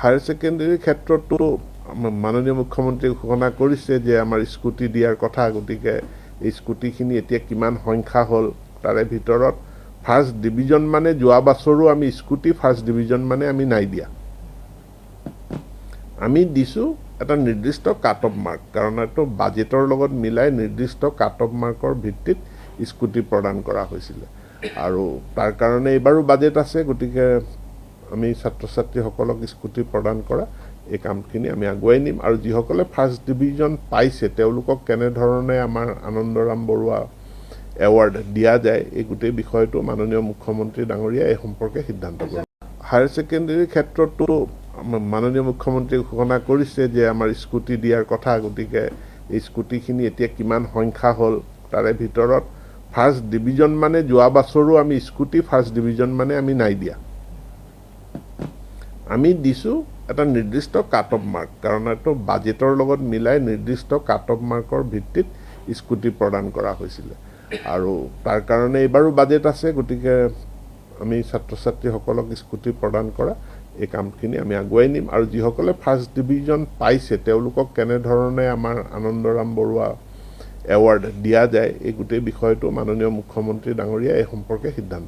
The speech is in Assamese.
হায়াৰ ছেকেণ্ডাৰী ক্ষেত্ৰতো মাননীয় মুখ্যমন্ত্ৰী ঘোষণা কৰিছে যে আমাৰ স্কুটি দিয়াৰ কথা গতিকে এই স্কুটিখিনি এতিয়া কিমান সংখ্যা হ'ল তাৰে ভিতৰত ফাৰ্ষ্ট ডিভিজন মানে যোৱা বছৰো আমি স্কুটি ফাৰ্ষ্ট ডিভিজন মানে আমি নাই দিয়া আমি দিছোঁ এটা নিৰ্দিষ্ট কাট অফ মাৰ্ক কাৰণ এইটো বাজেটৰ লগত মিলাই নিৰ্দিষ্ট কাট অফ মাৰ্কৰ ভিত্তিত স্কুটি প্ৰদান কৰা হৈছিলে আৰু তাৰ কাৰণে এইবাৰো বাজেট আছে গতিকে আমি ছাত্ৰ ছাত্ৰীসকলক স্কুটি প্ৰদান কৰা এই কামখিনি আমি আগুৱাই নিম আৰু যিসকলে ফাৰ্ষ্ট ডিভিজন পাইছে তেওঁলোকক কেনেধৰণে আমাৰ আনন্দৰাম বৰুৱা এৱাৰ্ড দিয়া যায় এই গোটেই বিষয়টো মাননীয় মুখ্যমন্ত্ৰী ডাঙৰীয়া এই সম্পৰ্কে সিদ্ধান্ত কৰিব হায়াৰ ছেকেণ্ডাৰী ক্ষেত্ৰতো মাননীয় মুখ্যমন্ত্ৰী ঘোষণা কৰিছে যে আমাৰ স্কুটি দিয়াৰ কথা গতিকে এই স্কুটিখিনি এতিয়া কিমান সংখ্যা হ'ল তাৰে ভিতৰত ফাৰ্ষ্ট ডিভিজন মানে যোৱা বছৰো আমি স্কুটি ফাৰ্ষ্ট ডিভিজন মানে আমি নাই দিয়া আমি দিছোঁ এটা নিৰ্দিষ্ট কাট অফ মাৰ্ক কাৰণ এইটো বাজেটৰ লগত মিলাই নিৰ্দিষ্ট কাট অফ মাৰ্কৰ ভিত্তিত স্কুটি প্ৰদান কৰা হৈছিলে আৰু তাৰ কাৰণে এইবাৰো বাজেট আছে গতিকে আমি ছাত্ৰ ছাত্ৰীসকলক স্কুটি প্ৰদান কৰা এই কামখিনি আমি আগুৱাই নিম আৰু যিসকলে ফাৰ্ষ্ট ডিভিজন পাইছে তেওঁলোকক কেনেধৰণে আমাৰ আনন্দৰাম বৰুৱা এৱাৰ্ড দিয়া যায় এই গোটেই বিষয়টো মাননীয় মুখ্যমন্ত্ৰী ডাঙৰীয়া এই সম্পৰ্কে সিদ্ধান্ত